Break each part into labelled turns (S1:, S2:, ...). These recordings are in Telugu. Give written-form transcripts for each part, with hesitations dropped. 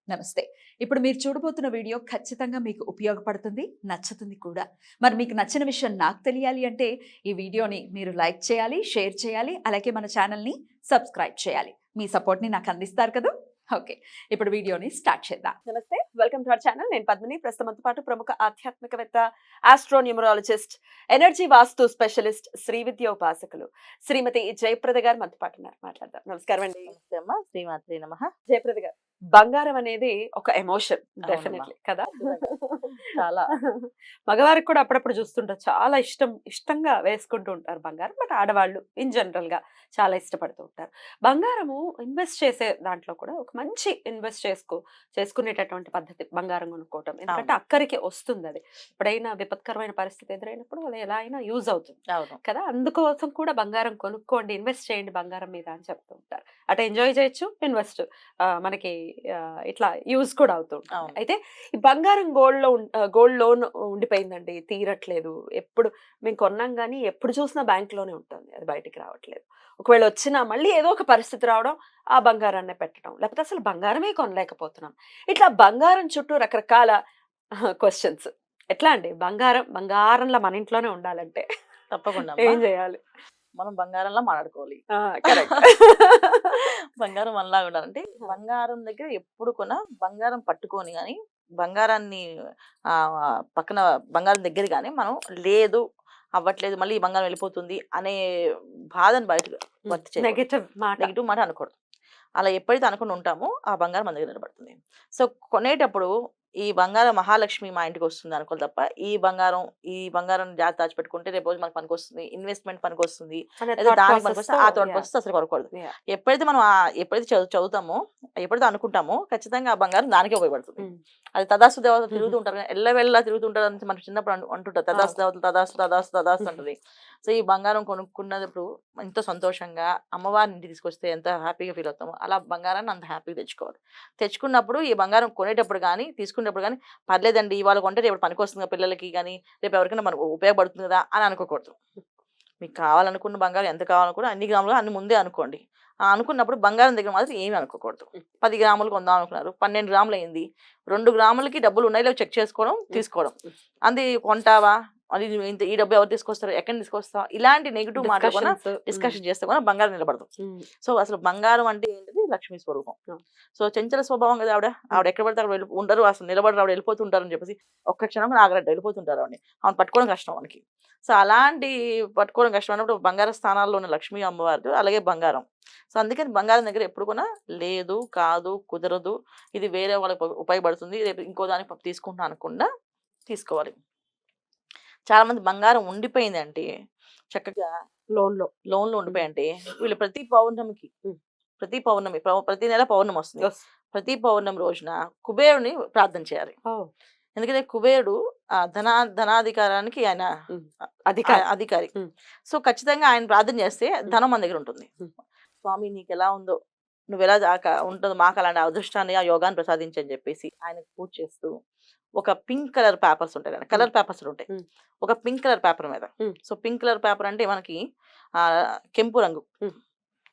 S1: నమస్తే. ఇప్పుడు మీరు చూడబోతున్న వీడియో ఖచ్చితంగా మీకు ఉపయోగపడుతుంది, నచ్చుతుంది కూడా. మరి మీకు నచ్చిన విషయం నాకు తెలియాలి అంటే ఈ వీడియోని మీరు లైక్ చేయాలి, షేర్ చేయాలి, అలాగే మన ఛానల్‌ని సబ్స్క్రైబ్ చేయాలి. మీ సపోర్ట్‌ని నాకు అందిస్తారు కదూ! ఓకే. ఇప్పుడు వీడియోని స్టార్ట్ చేద్దాం.
S2: నమస్తే, వెల్కమ్ టు అవర్ ఛానల్. నేను పద్మిని. ప్రస్తుతంతో పాటు ప్రముఖ ఆధ్యాత్మికవేత్త, ఆస్ట్రోన్యూమరాలజిస్ట్, ఎనర్జీ వాస్తు స్పెషలిస్ట్, శ్రీ విద్య ఉపాసకులు శ్రీమతి జయప్రద గారు మనతో పాటు ఉన్నారు. మాట్లాడదాం. నమస్కారం అండి.
S3: నమస్తే అమ్మ, శ్రీమాత్రే నమః.
S2: జయప్రద గారు, బంగారం అనేది ఒక ఎమోషన్
S3: అవునమ్మా.
S2: డెఫినెట్లీ కదా.
S3: చాలా.
S2: మగవారికి కూడా అప్పుడప్పుడు చూస్తుంటారు, చాలా ఇష్టంగా వేసుకుంటూ ఉంటారు బంగారం. బట్ ఆడవాళ్ళు ఇన్ జనరల్ గా చాలా ఇష్టపడుతూ ఉంటారు. బంగారము ఇన్వెస్ట్ చేసే దాంట్లో కూడా ఒక మంచి ఇన్వెస్ట్ చేసుకునేటటువంటి పద్ధతి బంగారం కొనుక్కోవటం. ఎందుకంటే
S3: అవును.
S2: అక్కడికి వస్తుంది అది. ఎప్పుడైనా విపత్కరమైన పరిస్థితి ఎదురైనప్పుడు అది ఎలా అయినా యూజ్ అవుతుంది
S3: అవును.
S2: కదా. అందుకోసం కూడా బంగారం కొనుక్కోండి, ఇన్వెస్ట్ చేయండి బంగారం మీద అని చెప్తూ ఉంటారు. అటు ఎంజాయ్ చేయొచ్చు, ఇన్వెస్ట్ మనకి ఇట్లా యూజ్ కూడా అవుతూ ఉంటుంది.
S3: అవును.
S2: అయితే ఈ బంగారం గోల్డ్ లోన్ ఉండిపోయిందండి, తీరట్లేదు. ఎప్పుడు మేము కొన్నాం కానీ ఎప్పుడు చూసినా బ్యాంక్ లోనే ఉంటుంది, అది బయటికి రావట్లేదు. ఒకవేళ వచ్చినా మళ్ళీ ఏదో ఒక పరిస్థితి రావడం, ఆ బంగారాన్ని పెట్టడం, లేకపోతే అసలు బంగారమే కొనలేకపోతున్నాం. ఇట్లా బంగారం చుట్టూ రకరకాల క్వశ్చన్స్. ఎట్లా అండి బంగారంలా మన ఇంట్లోనే ఉండాలంటే
S3: తప్పకుండా
S2: ఏం
S3: అమ్మా.
S2: చేయాలి?
S3: మనం బంగారంలా మాట్లాడుకోవాలి.
S2: కరెక్ట్.
S3: బంగారం మనలాగా ఉండాలంటే బంగారం దగ్గర ఎప్పుడు బంగారం పట్టుకొని కానీ బంగారాన్ని పక్కన బంగారం దగ్గర కానీ మనం లేదు, అవ్వట్లేదు, మళ్ళీ ఈ బంగారం వెళ్ళిపోతుంది అనే బాధను బయట వర్తి చేయకూడదు.
S2: నెగటివ్ మాట.
S3: నెగిటివ్ మాట అనకూడదు. అలా ఎప్పుడైతే అనుకుని ఉంటామో ఆ బంగారం మన దగ్గర నిలబడుతుంది. సో కొనేటప్పుడు ఈ బంగారం మహాలక్ష్మి మా ఇంటికి వస్తుంది అనుకోవాలి తప్ప ఈ బంగారం జాగ్రత్త దాచిపెట్టుకుంటే రేపు రోజు మనకు పనికొస్తుంది, ఇన్వెస్ట్మెంట్ పనికొస్తుంది,
S2: అనే
S3: లేదా
S2: thought
S3: దానికి
S2: process
S3: పనికొస్తుంది,
S2: తో,
S3: ఆ తోట
S2: yeah,
S3: వస్తే అసలు కొనకూడదు.
S2: yeah.
S3: ఎప్పుడైతే మనం ఎప్పుడైతే చదువుతామో, ఎప్పుడైతే అనుకుంటామో ఖచ్చితంగా ఆ బంగారం దానికే ఉపయోగపడుతుంది.
S2: ఉమ్.
S3: అది తదాస్తు దేవతలు తిరుగుతూ ఉంటారు కదా, ఎల్లవెల్లా తిరుగుతూ ఉంటారు అని మనం చిన్నప్పుడు అంటుంటారు, తదాస్తు
S2: అవును.
S3: దేవతలు తదాస్తు తదాస్తు తదాస్తు అంటుంది. సో ఈ బంగారం కొనుక్కున్నప్పుడు ఎంతో సంతోషంగా అమ్మవారిని ఇంటికి తీసుకొస్తే ఎంత హ్యాపీగా ఫీల్ అవుతామో అలా బంగారాన్ని అంత హ్యాపీగా తెచ్చుకోవాలి. తెచ్చుకున్నప్పుడు ఈ బంగారం కొనేటప్పుడు కానీ తీసుకునేటప్పుడు కానీ పర్లేదండి ఇవాళ కొంటే రేపు పనికొస్తుంది కదా పిల్లలకి కానీ, రేపు ఎవరికైనా మనకు ఉపయోగపడుతుంది కదా అని అనుకోకూడదు. మీకు కావాలనుకున్న బంగారం ఎంత కావాలనుకున్నా అన్ని గ్రాములు అన్ని ముందే అనుకోండి. అనుకున్నప్పుడు బంగారం దగ్గర మాత్రం ఏమీ అనుకోకూడదు. 10 గ్రాములు కొందాం అనుకున్నారు, 12 గ్రాములు అయింది, 2 గ్రాములకి డబ్బులు ఉన్నాయి లేవు చెక్ చేసుకోవడం, తీసుకోవడం. అది కొంటావా, అది ఇంత ఈ డబ్బు ఎవరు తీసుకొస్తారు, ఎక్కడ తీసుకొస్తావా, ఇలాంటి నెగిటివ్ మాటలు కూడా డిస్కషన్ చేస్తే కూడా బంగారం నిలబడదు. సో అసలు బంగారం అంటే ఏంటిది, లక్ష్మీ స్వరూపం. సో చంచల స్వభావం కదా ఆవిడ ఎక్కడ పడితే అక్కడ ఉండరు, అసలు నిలబడరు, ఆవిడ వెళ్ళిపోతుంటారు అని చెప్పేసి ఒక్క క్షణం ఆగరట్టు వెళ్ళిపోతుంటారు ఆవిడ పట్టుకోవడం కష్టం మనకి. సో అలాంటి పట్టుకోవడం కష్టం అన్నప్పుడు బంగార స్థానాల్లో ఉన్న లక్ష్మీ అమ్మవారు అలాగే బంగారం. సో అందుకని బంగారం దగ్గర ఎప్పుడు కూడా లేదు, కాదు, కుదరదు, ఇది వేరే వాళ్ళకి ఉపయోగపడుతుంది, రేపు ఇంకో దానికి తీసుకుంటున్నా అనకుండా తీసుకోవాలి. చాలా మంది బంగారం ఉండిపోయిందంటే చక్కగా లోన్లు ఉండిపోయంటే వీళ్ళు ప్రతి పౌర్ణమి ప్రతి నెల పౌర్ణమి వస్తుంది. ప్రతి పౌర్ణమి రోజున కుబేరుని ప్రార్థన చేయాలి. ఎందుకంటే కుబేరుడు ధనాధికారానికి ఆయన అధికారి. సో ఖచ్చితంగా ఆయన ప్రార్థన చేస్తే ధనం మన దగ్గర ఉంటుంది. స్వామి నీకు ఎలా ఉందో, నువ్వు ఎలా ఉంటుందో మాకు అలాంటి అదృష్టాన్ని, ఆ యోగాన్ని ప్రసాదించని చెప్పేసి ఆయనకు పూజ చేస్తూ ఒక పింక్ కలర్ పేపర్స్ ఉంటాయి కదా, కలర్ పేపర్స్ ఉంటాయి, ఒక పింక్ కలర్ పేపర్ మీద. సో పింక్ కలర్ పేపర్ అంటే మనకి కెంపు రంగు.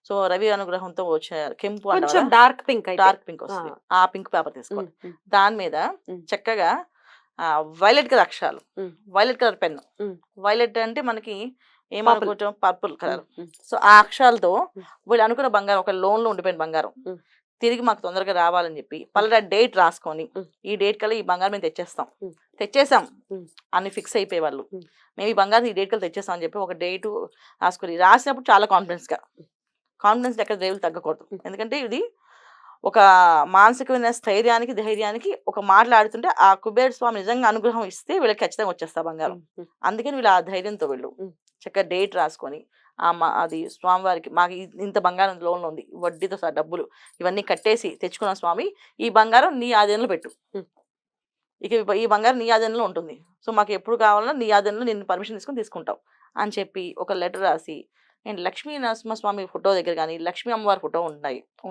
S3: సో రవి అనుగ్రహంతో వచ్చే కెంపు అంటే
S2: డార్క్ పింక్
S3: వస్తుంది. ఆ పింక్ పేపర్ తీసుకోవాలి. దాని మీద చక్కగా వైలెట్ కలర్ అక్షరాలు, వైలెట్ కలర్ పెన్. వైలెట్ అంటే మనకి ఏమనుకోవటం, పర్పుల్ కలర్. సో ఆ అక్షరాలతో వీళ్ళు అనుకున్న బంగారం, ఒక లోన్ లో ఉండిపోయిన బంగారం తిరిగి మాకు తొందరగా రావాలని చెప్పి పలానా డేట్ రాసుకొని, ఈ డేట్ కల్లా ఈ బంగారం మేము తెచ్చేసాం అని ఫిక్స్ అయిపోయేవాళ్ళు. మేము ఈ బంగారం ఈ డేట్ కల్లా తెచ్చేస్తాం అని చెప్పి ఒక డేటు రాసినప్పుడు చాలా కాన్ఫిడెన్స్ ఎక్కడ రేవులు తగ్గకూడదు. ఎందుకంటే ఇది ఒక మానసికమైన స్థైర్యానికి, ధైర్యానికి ఒక మాట్లాడుతుంటే ఆ కుబేర స్వామి నిజంగా అనుగ్రహం ఇస్తే వీళ్ళకి ఖచ్చితంగా వచ్చేస్తా బంగారం. అందుకని వీళ్ళు ఆ ధైర్యంతో వీళ్ళు చక్కగా డేట్ రాసుకొని అది స్వామివారికి మాకు ఇంత బంగారం లోన్లో ఉంది, వడ్డీతో సహా డబ్బులు ఇవన్నీ కట్టేసి తెచ్చుకున్న స్వామి, ఈ బంగారం నీ ఆధీనంలో పెట్టు, ఇక ఈ బంగారం నీ ఆధీనంలో ఉంటుంది, సో మాకు ఎప్పుడు కావాలన్నా నీ ఆధీనంలో నేను పర్మిషన్ తీసుకుంటావు అని చెప్పి ఒక లెటర్ రాసి, అండ్ లక్ష్మీ నరసింహస్వామి ఫోటో దగ్గర కానీ లక్ష్మీ అమ్మవారి ఫోటో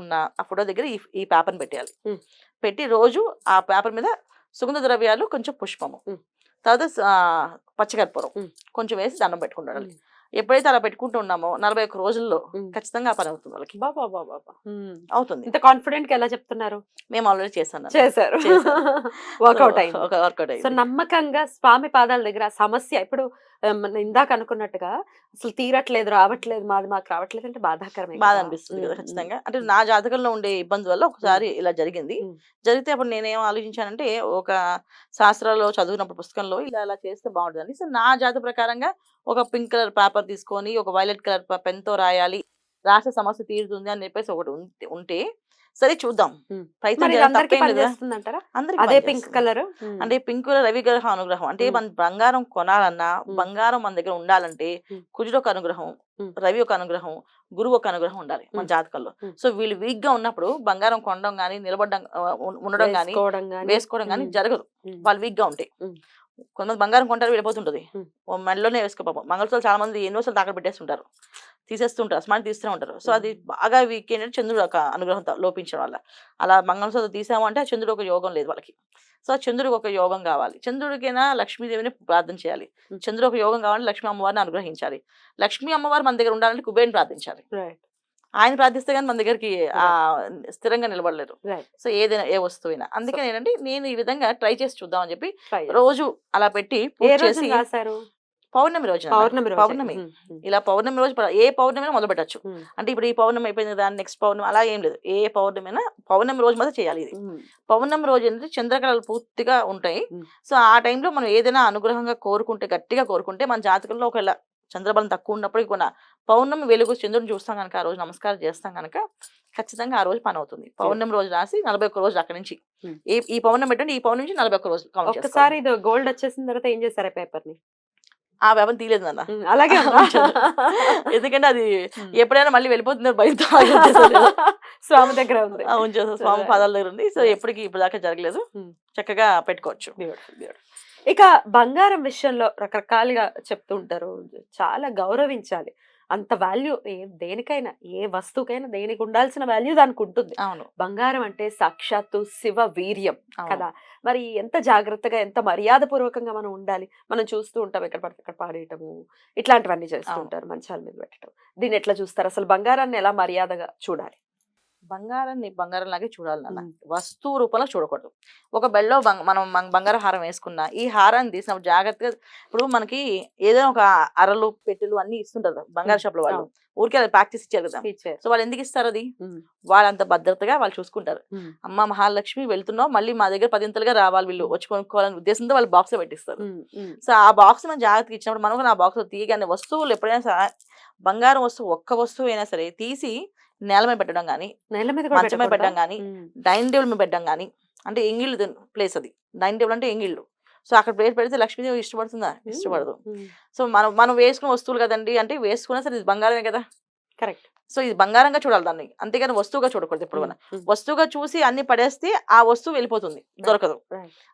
S3: ఉన్న ఆ ఫోటో దగ్గర ఈ పేపర్ని పెట్టేయాలి. పెట్టి రోజు ఆ పేపర్ మీద సుగంధ ద్రవ్యాలు, కొంచెం పుష్పము, తర్వాత పచ్చకర్పూరం కొంచెం వేసి దండం పెట్టుకుంటారు. ఎప్పుడైతే అలా పెట్టుకుంటూ ఉన్నామో 41 రోజుల్లో
S2: ఉమ్.
S3: ఖచ్చితంగా ఆ పని అవుతుంది వాళ్ళకి.
S2: బాబా బాబా
S3: అవుతుంది.
S2: ఇంత కాన్ఫిడెంట్ గా ఎలా చెప్తున్నారు?
S3: మేము ఆల్రెడీ చేశాను.
S2: చేశారు. వర్కౌట్ అయింది.
S3: ఒక వర్కౌట్
S2: సో
S3: అయింది.
S2: నమ్మకంగా స్వామి పాదాల దగ్గర ఆ సమస్య ఇప్పుడు మన ఇందాక అనుకున్నట్టుగా అసలు తీరట్లేదు, రావట్లేదు, మాకు రావట్లేదు అంటే బాధాకరమే
S3: బాధ
S2: కదా.
S3: అనిపిస్తుంది కదా ఖచ్చితంగా. అంటే
S2: ఉమ్.
S3: నా జాతకంలో ఉండే ఇబ్బంది వల్ల ఒకసారి ఇలా జరిగింది.
S2: ఉమ్.
S3: జరిగితే అప్పుడు నేనేం ఆలోచించానంటే ఒక శాస్త్రాల్లో చదివినప్పుడు పుస్తకంలో ఇలా చేస్తే బాగుంటుందని. సో నా జాతక ప్రకారంగా ఒక పింక్ కలర్ పేపర్ తీసుకొని ఒక వైలెట్ కలర్ పెన్ తో రాయాలి, రాసే సమస్య తీరుతుంది అని చెప్పేసి ఒకటి ఉంటే సరే చూద్దాం,
S2: ఉమ్.
S3: ప్రయత్నం
S2: మరి ఇది
S3: చేయడం
S2: అందరికీ
S3: తప్పేం లేదు కదా.
S2: పనిచేస్తుందంటారా?
S3: అందరికీ
S2: అదే పింక్
S3: పనిచేస్తుంది.
S2: కలర్
S3: అంటే పింక్ రవి గ్రహ అనుగ్రహం అంటే
S2: ఉమ్.
S3: మన బంగారం కొనాలన్నా
S2: ఉమ్.
S3: బంగారం మన దగ్గర ఉండాలంటే
S2: ఉమ్.
S3: కుజుడు ఒక అనుగ్రహం,
S2: ఉమ్.
S3: రవి ఒక అనుగ్రహం, గురువు ఒక అనుగ్రహం ఉండాలి మన
S2: ఉమ్.
S3: జాతకంలో.
S2: ఉమ్.
S3: సో వీళ్ళు వీక్ గా ఉన్నప్పుడు బంగారం కొనడం గానీ నిలబడడం ఉండడం గానీ వేసుకోవడం గానీ జరగదు. వాళ్ళు వీక్ గా ఉంటాయి. కొంతమంది బంగారం కొంటారు వెళ్ళిపోతుంటది,
S2: ఉమ్.
S3: ఓ మెడలోనే వేసుకోపాపం. మంగళసూత్రాలు చాలా మంది ఎన్నో సార్లు తాకట్టు పెట్టేస్తుంటారు, తీసేస్తుంటారు, అస్మాని తీస్తూనే ఉంటారు. సో అది బాగా వీక్ ఏంటంటే చంద్రుడు ఒక అనుగ్రహం లోపించడం వల్ల అలా మంగళసూత్రం తీసాము అంటే చంద్రుడు ఒక యోగం లేదు వాళ్ళకి. సో చంద్రుడికి ఒక యోగం కావాలి, చంద్రుడికైనా లక్ష్మీదేవిని ప్రార్థన చేయాలి. చంద్రుడు ఒక యోగం కావాలంటే లక్ష్మీ అమ్మవారిని అనుగ్రహించాలి. లక్ష్మీ అమ్మవారు మన దగ్గర ఉండాలంటే కుబేరుని ప్రార్థించాలి. ఆయన ప్రార్థిస్తే కానీ మన దగ్గరికి ఆ స్థిరంగా నిలబడలేరు. సో ఏదైనా ఏ వస్తువైనా. అందుకని ఏంటంటే నేను ఈ విధంగా ట్రై చేసి చూద్దాం అని చెప్పి రోజు అలా పెట్టి పూజ చేసి పౌర్ణమి రోజు పౌర్ణమి ఇలా పౌర్ణమి రోజు ఏ పౌర్ణమి మొదలు పెట్టచ్చు. అంటే ఇప్పుడు ఈ పౌర్ణమి అయిపోయింది కదా నెక్స్ట్ పౌర్ణమి అలా ఏం లేదు, ఏ పౌర్ణమి అయినా పౌర్ణమి రోజు మాత్రం చేయాలి. ఇది పౌర్ణమి రోజు ఏంటంటే చంద్రకళలు పూర్తిగా ఉంటాయి. సో ఆ టైంలో మనం ఏదైనా అనుగ్రహంగా కోరుకుంటే, గట్టిగా కోరుకుంటే మన జాతకంలో ఒకవేళ చంద్రబలం తక్కువ ఉన్నప్పుడు కూడా పౌర్ణమి వెలుగు చంద్రుని చూస్తాం కనుక ఆ రోజు నమస్కారం చేస్తాం కనుక ఖచ్చితంగా ఆ రోజు పని అవుతుంది. పౌర్ణమి రోజు రాసి 41 రోజులు అక్కడి నుంచి ఈ పౌర్ణమి పెట్టండి, ఈ పౌర్ణమి నుంచి 41 రోజులు కౌంట్ చేస్తాం.
S2: ఒకసారి ఇది గోల్డ్ వచ్చేసిన తర్వాత ఏం చేశారు పేపర్ ని?
S3: ఆ వ్యవహారం తీయలేదు నాన్న,
S2: అలాగే
S3: ఎందుకంటే అది ఎప్పుడైనా మళ్ళీ వెళ్ళిపోతుందో భయంతో
S2: స్వామి దగ్గర ఉంది,
S3: ఉంచేస్తాం, స్వామి పాదాల దగ్గర ఉంది. సో ఎప్పటికి ఇప్పుడు దాకా జరగలేదు, చక్కగా పెట్టుకోవచ్చు.
S2: ఇక బంగారం విషయంలో రకరకాలుగా చెప్తూ ఉంటారు, చాలా గౌరవించాలి. అంత వాల్యూ దేనికైనా, ఏ వస్తువుకైనా దేనికి ఉండాల్సిన వాల్యూ దానికి ఉంటుంది.
S3: అవును,
S2: బంగారం అంటే సాక్షాత్తు శివ వీర్యం కదా. మరి ఎంత జాగ్రత్తగా, ఎంత మర్యాద పూర్వకంగా మనం ఉండాలి. మనం చూస్తూ ఉంటాం ఎక్కడ పడితే అక్కడ పాడేయటము, ఇట్లాంటివన్నీ చేస్తూ ఉంటారు, మంచాల మీద పెట్టడం. దీన్ని ఎట్లా చూస్తారు? అసలు బంగారాన్ని ఎలా మర్యాదగా చూడాలి?
S3: బంగారాన్ని బంగారం లాగే చూడాలి నాన్న, వస్తువు రూపంలో చూడకూడదు. ఒక బెల్లో మనం బంగారం హారం వేసుకున్నా ఈ హారాన్ని తీసినప్పుడు జాగ్రత్తగా, ఇప్పుడు మనకి ఏదైనా ఒక అరలు పెట్టెలు అన్ని ఇస్తుంటారు బంగారు షాపుల వాళ్ళు, ఊరికే అది ప్యాక్ చేసి ఇచ్చారు కదా. సో వాళ్ళు ఎందుకు ఇస్తారు అది? వాళ్ళంత భద్రతగా వాళ్ళు చూసుకుంటారు. అమ్మ మహాలక్ష్మి వెళ్తున్నావు, మళ్ళీ మా దగ్గర 10 రావాలి వీళ్ళు వచ్చి కొనుక్కోవాలనే ఉద్దేశంతో వాళ్ళు బాక్స్ లో పెట్టిస్తారు. సో ఆ బాక్స్ మనం జాగ్రత్తగా ఇచ్చినప్పుడు మనం ఆ బాక్స్ లో తీయగానే వస్తువులు ఎప్పుడైనా సరే, బంగారం వస్తువు ఒక్క వస్తువు అయినా సరే తీసి నేల మీద పెట్టడం కానీ, మంచం మీద పెట్టడం కానీ, డైనింగ్ టేబుల్ మీద పెట్టడం కానీ, అంటే ఎంగిళ్ళు ప్లేస్ అది. డైనింగ్ టేబుల్ అంటే ఎంగిళ్ళు. సో అక్కడ ప్లేస్ పెడితే లక్ష్మీదేవి ఇష్టపడుతుందా? ఇష్టపడదు. సో మనం వేసుకున్న వస్తువులు కదండి అంటే వేసుకున్నా సరే ఇది బంగారమే కదా.
S2: కరెక్ట్.
S3: సో ఇది బంగారంగా చూడాలి దాన్ని, అంతేగాని వస్తువుగా చూడకూడదు. ఎప్పుడు మనం వస్తువుగా చూసి అన్ని పడేస్తే ఆ వస్తువు వెళ్ళిపోతుంది, దొరకదు.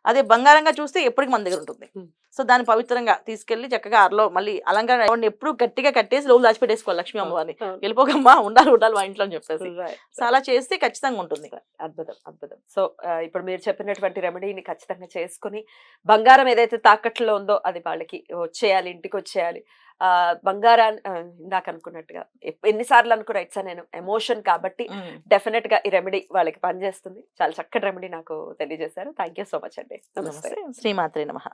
S3: అదే బంగారంగా చూస్తే ఎప్పటికి మన దగ్గర ఉంటుంది. సో దాన్ని పవిత్రంగా తీసుకెళ్లి చక్కగా అరలో మళ్ళీ అలంకరణ ఎప్పుడు గట్టిగా కట్టేసి లోపల దాచిపెట్టేసుకోవాలి లక్ష్మీ అమ్మవారిని. వెళ్ళిపోకమ్మా, ఉండాలి మా ఇంట్లో అని చెప్పేసి. సో అలా చేస్తే ఖచ్చితంగా ఉంటుంది.
S2: అద్భుతం, అద్భుతం. సో ఇప్పుడు మీరు చెప్పినటువంటి రెమెడీని ఖచ్చితంగా చేసుకుని బంగారం ఏదైతే తాకట్లో ఉందో అది వాళ్ళకి వచ్చేయాలి, ఇంటికి వచ్చేయాలి. బంగారాన్ని ఇందాక అనుకున్నట్టుగా ఎన్నిసార్లు అనుకున్నా ఇట్స్ నేను ఎమోషన్ కాబట్టి డెఫినెట్ గా ఈ రెమెడీ వాళ్ళకి పనిచేస్తుంది. చాలా చక్కటి రెమెడీ నాకు తెలియజేశారు. థ్యాంక్ యూ సో మచ్ అండి. నమస్తే.
S3: శ్రీమాత్రే నమః.